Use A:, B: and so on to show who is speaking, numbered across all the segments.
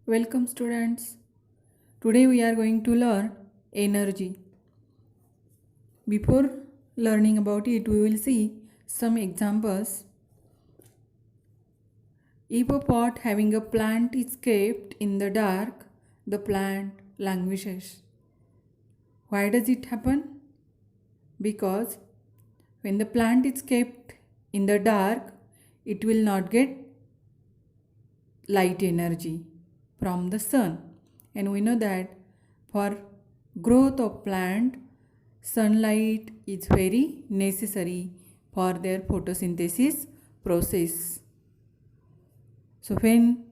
A: Welcome students. Today we are going to learn energy. Before learning about it, we will see some examples. If a pot having a plant is kept in the dark, the plant languishes. Why does it happen? Because when the plant is kept in the dark, it will not get light energy from the sun, and we know that for growth of plant sunlight is very necessary for their photosynthesis process. So when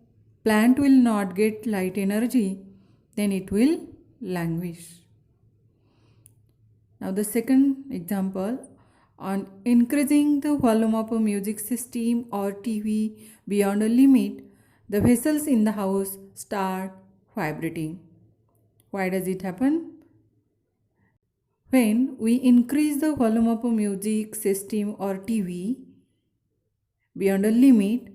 A: plant will not get light energy, then it will languish. Now the second example, on increasing the volume of a music system or TV beyond a limit, the vessels in the house start vibrating. Why does it happen? When we increase the volume of a music system or TV beyond a limit,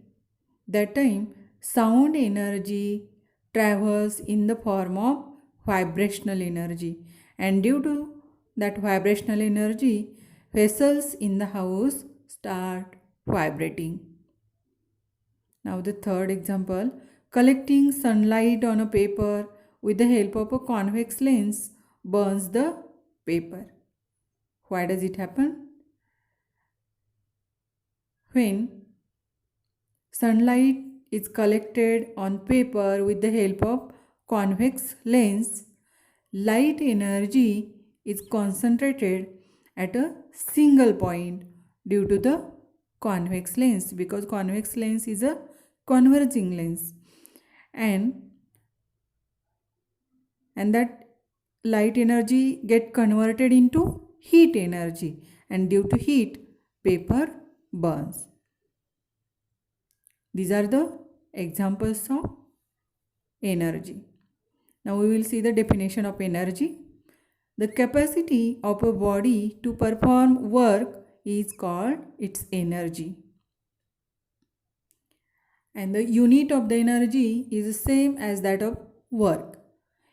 A: that time sound energy travels in the form of vibrational energy, and due to that vibrational energy, vessels in the house start vibrating. Now the third example, collecting sunlight on a paper with the help of a convex lens burns the paper. Why does it happen? When sunlight is collected on paper with the help of convex lens, light energy is concentrated at a single point due to the convex lens, because convex lens is a converging lens, and that light energy get converted into heat energy, and due to heat paper burns. These are the examples of energy. Now we will see the definition of energy. The capacity of a body to perform work is called its energy. And the unit of the energy is the same as that of work.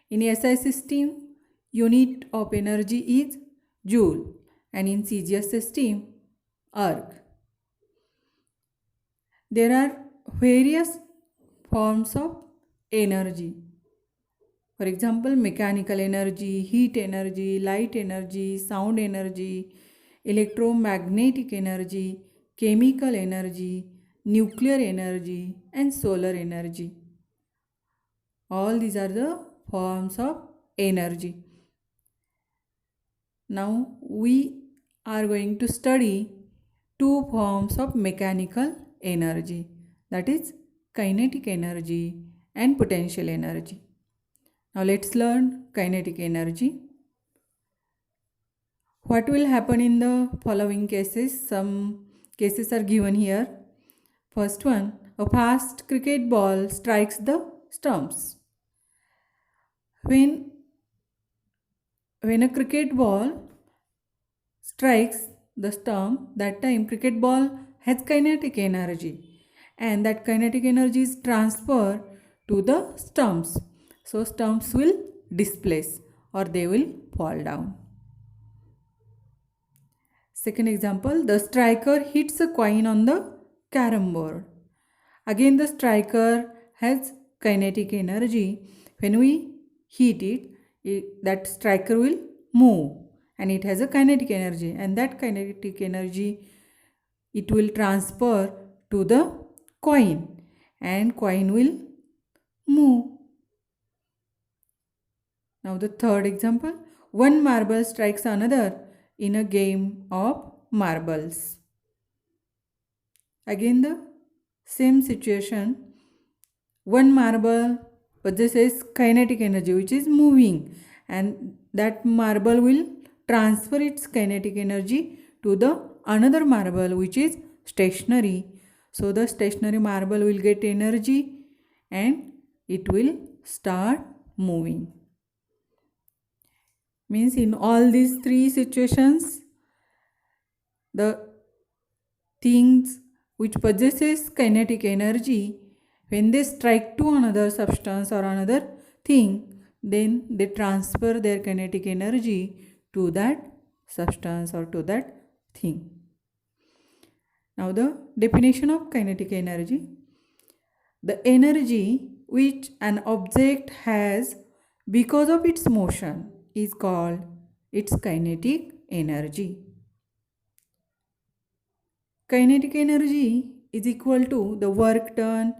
A: In SI system, unit of energy is joule, and in CGS system, erg. There are various forms of energy. For example, mechanical energy, heat energy, light energy, sound energy, electromagnetic energy, chemical energy, nuclear energy, and solar energy. All these are the forms of energy. Now we are going to study two forms of mechanical energy, that is kinetic energy and potential energy. Now let's learn kinetic energy. What will happen in the following cases? Some cases are given here. First one, a fast cricket ball strikes the stumps. When a cricket ball strikes the stump, that time cricket ball has kinetic energy, and that kinetic energy is transferred to the stumps. So stumps will displace or they will fall down. Second example, the striker hits a coin on the carom board. Again the striker has kinetic energy. When we hit it, that striker will move, and it has a kinetic energy, and that kinetic energy it will transfer to the coin, and coin will move. Now the third example, one marble strikes another in a game of marbles. Again the same situation, one marble possesses kinetic energy which is moving, and that marble will transfer its kinetic energy to the another marble which is stationary. So the stationary marble will get energy and it will start moving. Means in all these three situations, the things which possesses kinetic energy, When they strike to another substance or another thing, then they transfer their kinetic energy to that substance or to that thing. Now the definition of kinetic energy. The energy which an object has because of its motion is called its kinetic energy. Kinetic energy is equal to the work done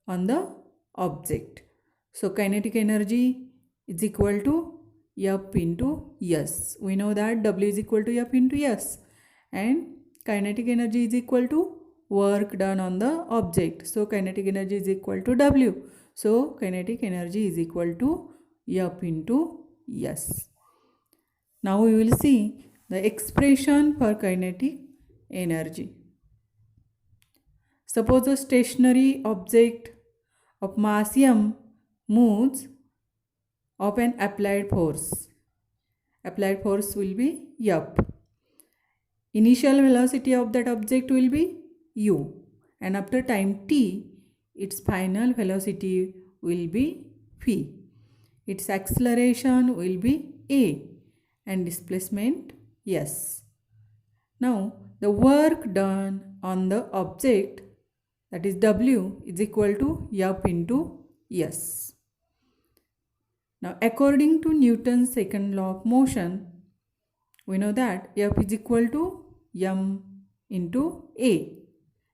A: on the object. So kinetic energy is equal to F into S. We know that W is equal to F into S, and kinetic energy is equal to work done on the object. So kinetic energy is equal to W. So kinetic energy is equal to F into S. Now we will see the expression for kinetic energy. Suppose a stationary object of mass m moves of an applied force. Applied force will be F. Initial velocity of that object will be u, and after time t, its final velocity will be v. Its acceleration will be a and displacement s. Now the work done on the object, that is w, is equal to F into s. Now according to Newton's second law of motion, we know that F is equal to m into a,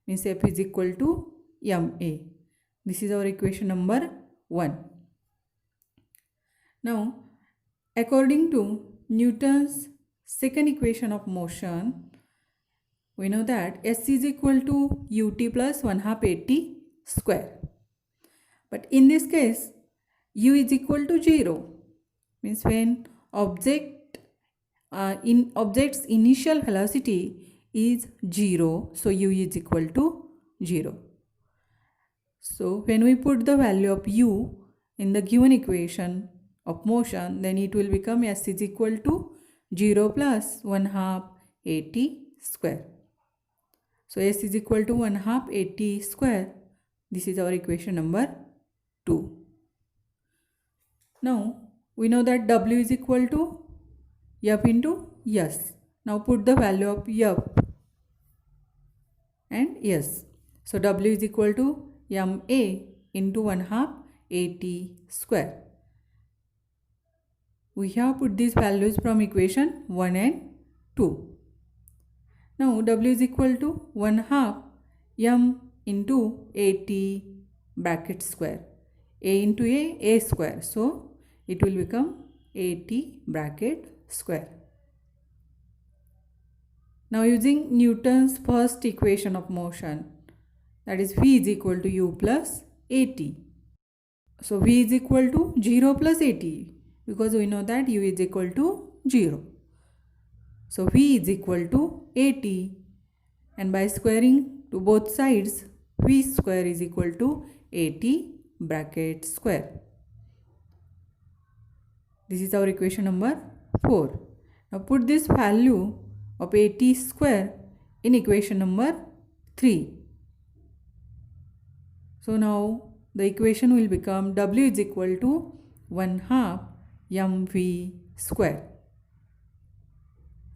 A: means F is equal to ma. This is our equation number 1. Now according to Newton's second equation of motion, we know that S is equal to ut plus 1/2 at square. But in this case, u is equal to 0, means when object's initial velocity is 0, so u is equal to 0. So when we put the value of u in the given equation of motion, then it will become S is equal to 0 plus 1/2 at square. So S is equal to 1/2 at square. This is our equation number 2. Now we know that W is equal to F into S. Now put the value of F and S. So W is equal to ma into 1/2 at square. We have put these values from equation 1 and 2. Now W is equal to 1/2 m into at bracket square. A into a square. So it will become at bracket square. Now using Newton's first equation of motion, that is V is equal to u plus at. So V is equal to 0 plus at, because we know that u is equal to 0. So V is equal to at, and by squaring to both sides, V square is equal to at bracket square. This is our equation number 4. Now put this value of at square in equation number 3. So now the equation will become W is equal to 1/2 mv square.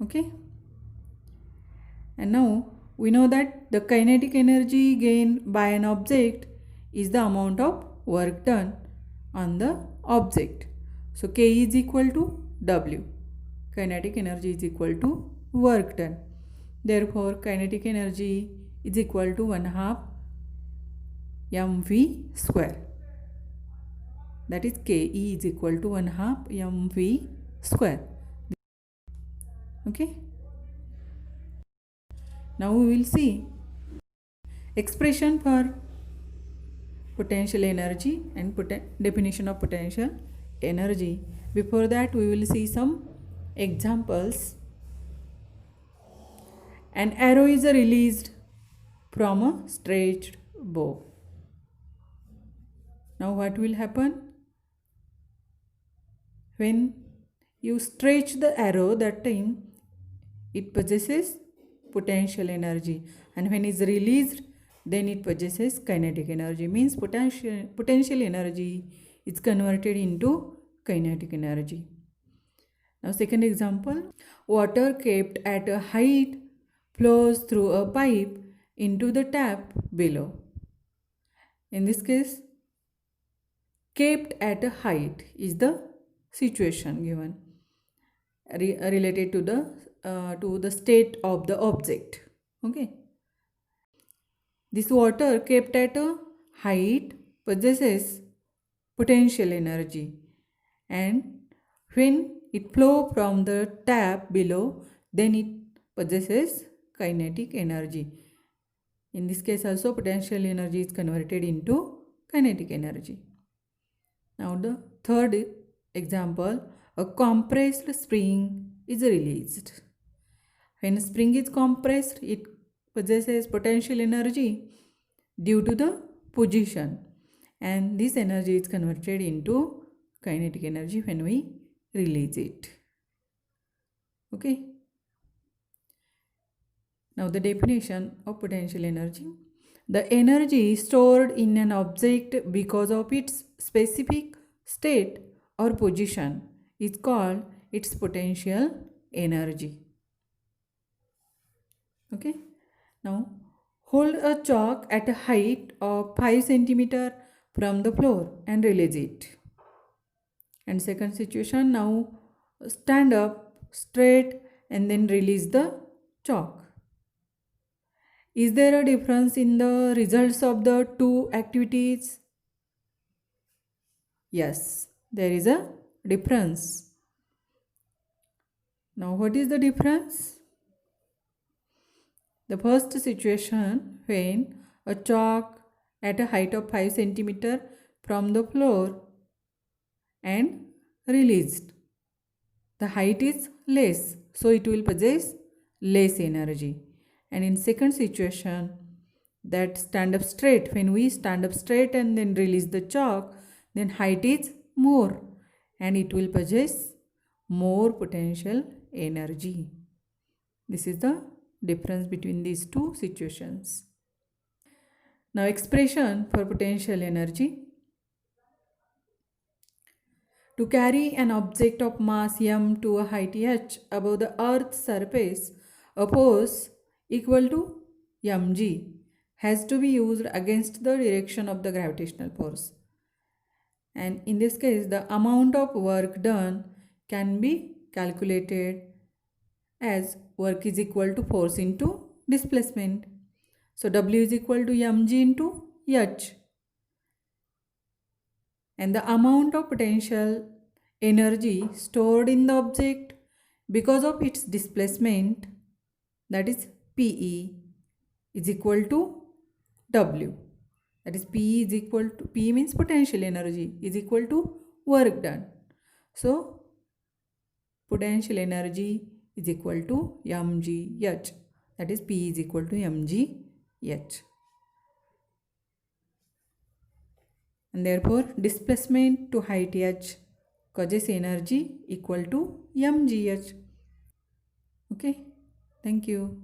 A: Okay. And now we know that the kinetic energy gained by an object is the amount of work done on the object. So K is equal to W. Kinetic energy is equal to work done. Therefore kinetic energy is equal to 1/2 mv square. That is Ke is equal to 1/2 mv square. Okay. Now we will see expression for potential energy and definition of potential energy. Before that, we will see some examples. An arrow is released from a stretched bow. Now what will happen? When you stretch the arrow, that time it possesses potential energy, and when it is released, then it possesses kinetic energy. Means potential energy is converted into kinetic energy. Now second example, water kept at a height flows through a pipe into the tap below. In this case, kept at a height is the situation given related to the state of the object. Okay, this water kept at a height possesses potential energy, and when it flow from the tap below, then it possesses kinetic energy. In this case also potential energy is converted into kinetic energy. Now the third example, a compressed spring is released. When spring is compressed, it possesses potential energy due to the position, and this energy is converted into kinetic energy when we release it. Okay. Now the definition of potential energy. The energy stored in an object because of its specific state or position is called its potential energy. Okay. Now hold a chalk at a height of 5 cm from the floor and release it. And second situation, now stand up straight and then release the chalk. Is there a difference in the results of the two activities? Yes, there is a difference. Now what is the difference? The first situation, when a chalk at a height of 5 cm from the floor and released, the height is less, so it will possess less energy. And in second situation, that stand up straight, when we stand up straight and then release the chalk, then height is more and it will possess more potential energy. This is the difference between these two situations. Now expression for potential energy. To carry an object of mass m to a height h above the earth's surface, a force equal to mg has to be used against the direction of the gravitational force. And in this case, the amount of work done can be calculated as work is equal to force into displacement. So W is equal to mg into h. And the amount of potential energy stored in the object because of its displacement, that is Pe, is equal to W. That is P is equal to, P means potential energy, is equal to work done. So potential energy is equal to mgh. That is P is equal to mgh. And therefore displacement to height h causes energy equal to mgh. Okay, thank you.